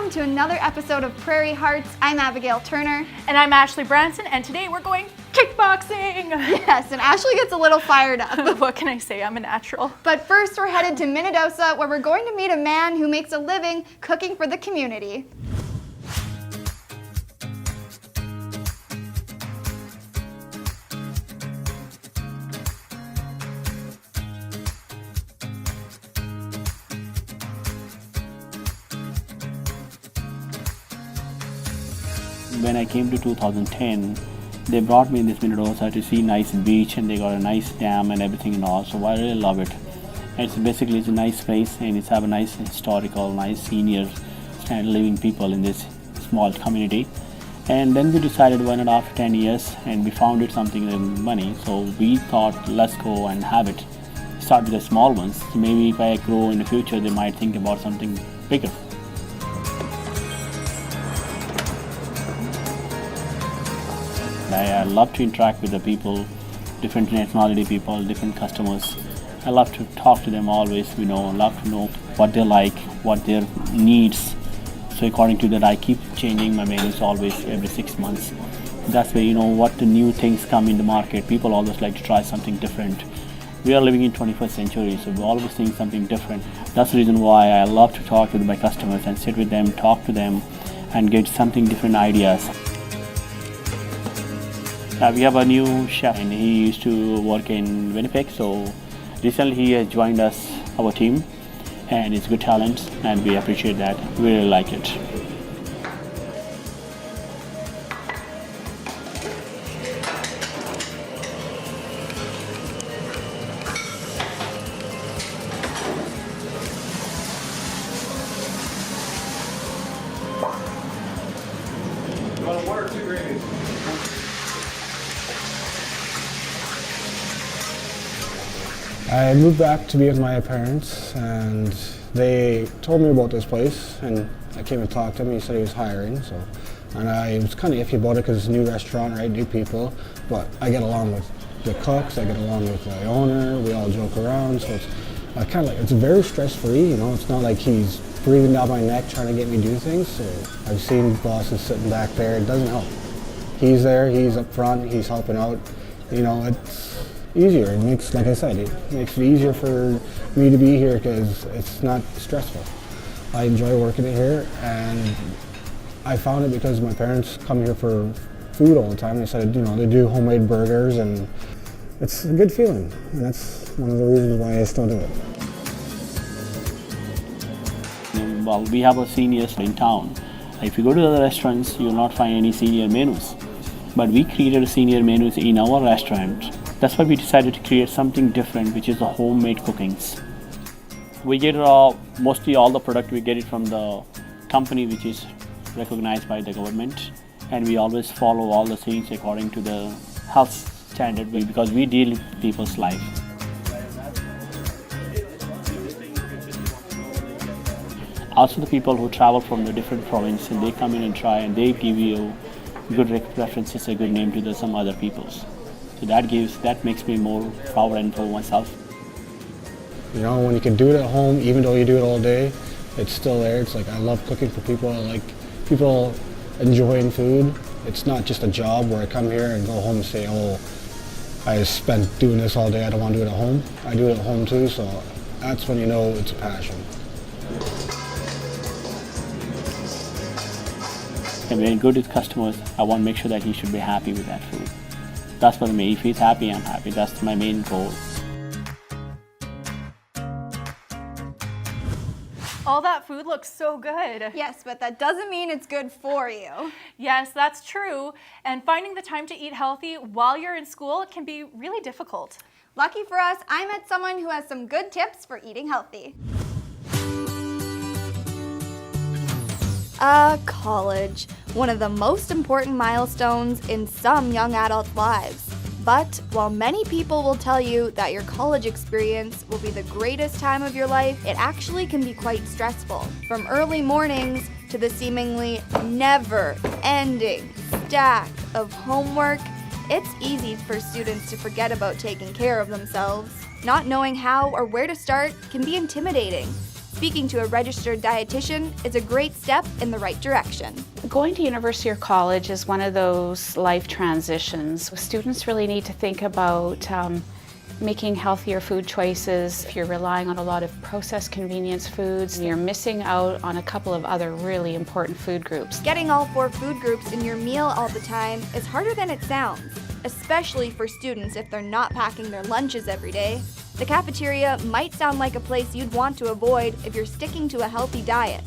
Welcome to another episode of Prairie Hearts. I'm Abigail Turner. And I'm Ashley Branson, and today we're going kickboxing! Yes, and Ashley gets a little fired up. What can I say? I'm a natural. But first, we're headed to Minnedosa, where we're going to meet a man who makes a living cooking for the community. When I came to 2010, they brought me in this Minnedosa to see nice beach, and they got a nice dam and everything and all, so I really love it. And it's a nice place, and it's have a nice historical, nice senior and living people in this small community. And then we decided why not after 10 years, and we found it something in money, so we thought let's go and have it. Start with the small ones, so maybe if I grow in the future they might think about something bigger. I love to interact with the people, different nationality people, different customers. I love to talk to them always, love to know what they like, what their needs. So according to that, I keep changing my menus always every 6 months. That's where what the new things come in the market. People always like to try something different. We are living in 21st century, so we're always seeing something different. That's the reason why I love to talk with my customers and sit with them, talk to them, and get something different ideas. We have a new chef, and he used to work in Winnipeg, so recently he has joined our team, and it's good talent, and we appreciate that. We really like it. You want one or two gravies? I moved back to be with my parents, and they told me about this place, and I came and talked to him. He said he was hiring, and I was kind of iffy about it because it's a new restaurant, right, new people, but I get along with the cooks, I get along with the owner, we all joke around, so it's kind of like, it's very stress-free, it's not like he's breathing down my neck trying to get me to do things, so I've seen bosses sitting back there, it doesn't help. He's there, he's up front, he's helping out, it's easier. It makes, like I said, it makes it easier for me to be here because it's not stressful. I enjoy working it here, and I found it because my parents come here for food all the time. They said, they do homemade burgers, and it's a good feeling. And that's one of the reasons why I still do it. Well, we have a seniors in town. If you go to other restaurants, you will not find any senior menus. But we created senior menus in our restaurant. That's why we decided to create something different, which is the homemade cookings. We get mostly all the product, we get it from the company which is recognized by the government, and we always follow all the things according to the health standard because we deal with people's life. Also the people who travel from the different provinces, and they come in and try, and they give you good references, a good name to some other people's. So that makes me more proud and for myself. When you can do it at home, even though you do it all day, it's still there. It's like I love cooking for people. I like people enjoying food. It's not just a job where I come here and go home and say, oh, I spent doing this all day, I don't want to do it at home. I do it at home too, so that's when you know it's a passion. And when I go to the customers, I want to make sure that he should be happy with that food. That's what I mean. If he's happy, I'm happy. That's my main goal. All that food looks so good. Yes, but that doesn't mean it's good for you. Yes, that's true. And finding the time to eat healthy while you're in school can be really difficult. Lucky for us, I met someone who has some good tips for eating healthy. College. One of the most important milestones in some young adults' lives. But while many people will tell you that your college experience will be the greatest time of your life, it actually can be quite stressful. From early mornings to the seemingly never-ending stack of homework, it's easy for students to forget about taking care of themselves. Not knowing how or where to start can be intimidating. Speaking to a registered dietitian is a great step in the right direction. Going to university or college is one of those life transitions. Students really need to think about making healthier food choices. If you're relying on a lot of processed convenience foods, you're missing out on a couple of other really important food groups. Getting all 4 food groups in your meal all the time is harder than it sounds, especially for students if they're not packing their lunches every day. The cafeteria might sound like a place you'd want to avoid if you're sticking to a healthy diet,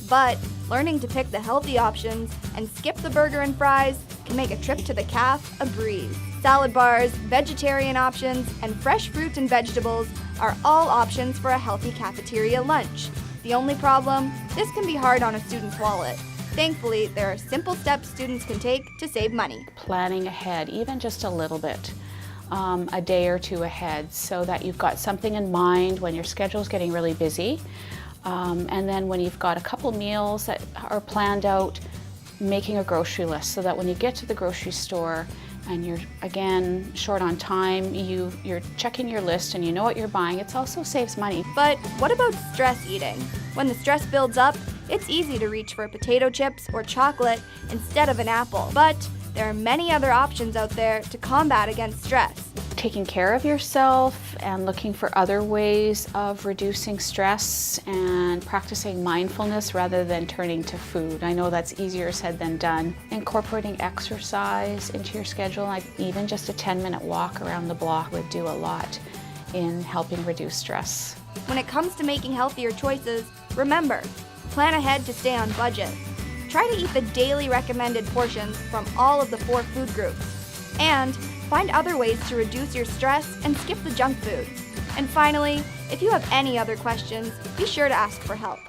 but learning to pick the healthy options and skip the burger and fries can make a trip to the caf a breeze. Salad bars, vegetarian options, and fresh fruits and vegetables are all options for a healthy cafeteria lunch. The only problem, this can be hard on a student's wallet. Thankfully, there are simple steps students can take to save money. Planning ahead, even just a little bit, a day or two ahead, so that you've got something in mind when your schedule's getting really busy. And then when you've got a couple meals that are planned out, making a grocery list so that when you get to the grocery store and you're again short on time, you're checking your list and you know what you're buying. It also saves money. But what about stress eating? When the stress builds up, it's easy to reach for potato chips or chocolate instead of an apple. But there are many other options out there to combat against stress. Taking care of yourself and looking for other ways of reducing stress and practicing mindfulness rather than turning to food. I know that's easier said than done. Incorporating exercise into your schedule, like even just a 10-minute walk around the block would do a lot in helping reduce stress. When it comes to making healthier choices, remember, plan ahead to stay on budget. Try to eat the daily recommended portions from all of the 4 food groups. And find other ways to reduce your stress and skip the junk food. And finally, if you have any other questions, be sure to ask for help.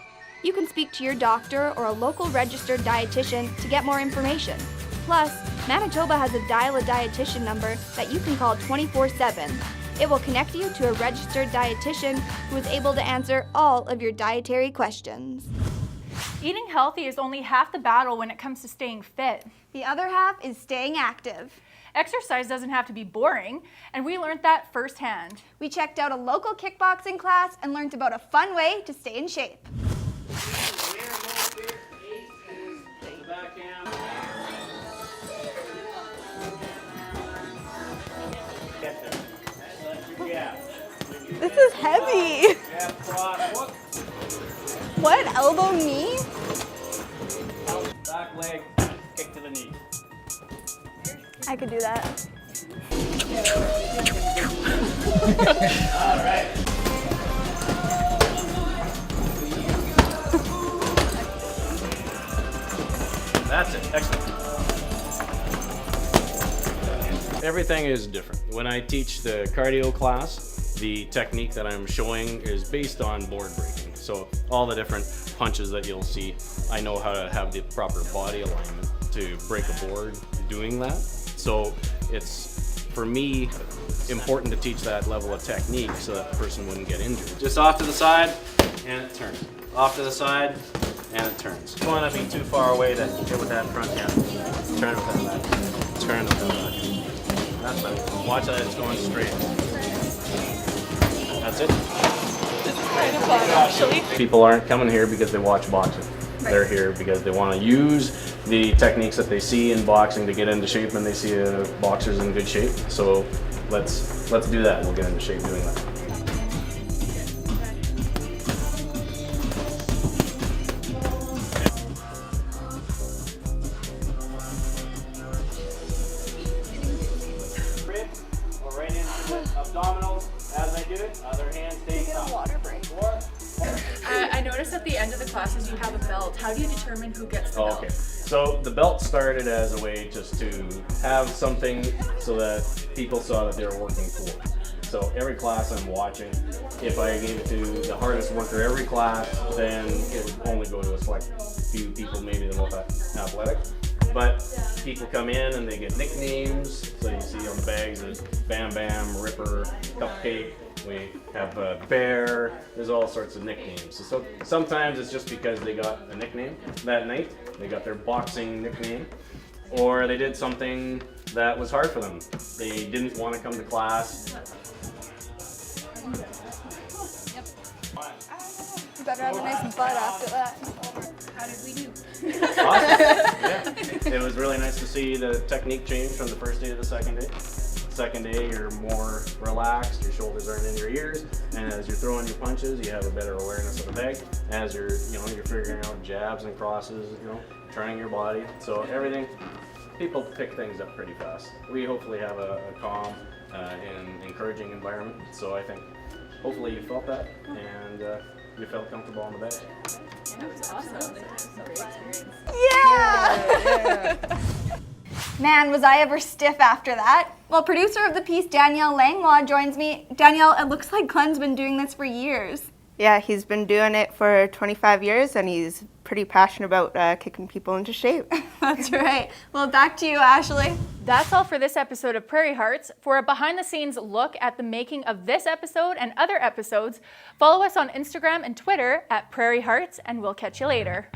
You can speak to your doctor or a local registered dietitian to get more information. Plus, Manitoba has a Dial a Dietitian number that you can call 24/7. It will connect you to a registered dietitian who is able to answer all of your dietary questions. Eating healthy is only half the battle when it comes to staying fit. The other half is staying active. Exercise doesn't have to be boring, and we learned that firsthand. We checked out a local kickboxing class and learned about a fun way to stay in shape. This is heavy. What, elbow knee? Back leg, kick to the knee. I could do that. All right. That's it. Excellent. Everything is different. When I teach the cardio class, the technique that I'm showing is based on board breaking. So all the different punches that you'll see, I know how to have the proper body alignment to break a board doing that. So it's, for me, important to teach that level of technique so that the person wouldn't get injured. Just off to the side, and it turns. Off to the side, and it turns. You don't want to be too far away to hit with that front hand. Turn with that back. Turn with that back. That's better. Watch that, it's going straight. That's it. This is kind of fun, actually. People aren't coming here because they watch boxing. Right. They're here because they want to use the techniques that they see in boxing to get into shape, and they see a boxer's in good shape. So let's do that. We'll get into shape doing that. Rib, or right into the abdominals as I do it. Other hand stays up. Water break. I noticed at the end of the classes you have a belt. How do you determine who gets the belt? Okay, so the belt started as a way just to have something so that people saw that they were working for. So every class I'm watching, if I gave it to the hardest worker every class, then it would only go to a select few people, maybe the most athletic. But people come in and they get nicknames. So you see on the bags, there's Bam Bam, Ripper, Cupcake. We have Bear. There's all sorts of nicknames. So sometimes it's just because they got a nickname that night. They got their boxing nickname. Or they did something that was hard for them. They didn't want to come to class. You better have a nice butt after that. How did we do? Awesome. Yeah. It was really nice to see the technique change from the first day to the second day. Second day, you're more relaxed, your shoulders aren't in your ears, and as you're throwing your punches, you have a better awareness of the bag. As you're figuring out jabs and crosses, turning your body. So everything, people pick things up pretty fast. We hopefully have a calm and encouraging environment. So I think hopefully you felt that and you felt comfortable on the bag. That was awesome. Great experience. Yeah! Man, was I ever stiff after that. Well, producer of the piece, Danielle Langlois, joins me. Danielle, it looks like Glenn's been doing this for years. Yeah, he's been doing it for 25 years, and he's pretty passionate about kicking people into shape. That's right. Well, back to you, Ashley. That's all for this episode of Prairie Hearts. For a behind-the-scenes look at the making of this episode and other episodes, follow us on Instagram and Twitter at Prairie Hearts, and we'll catch you later.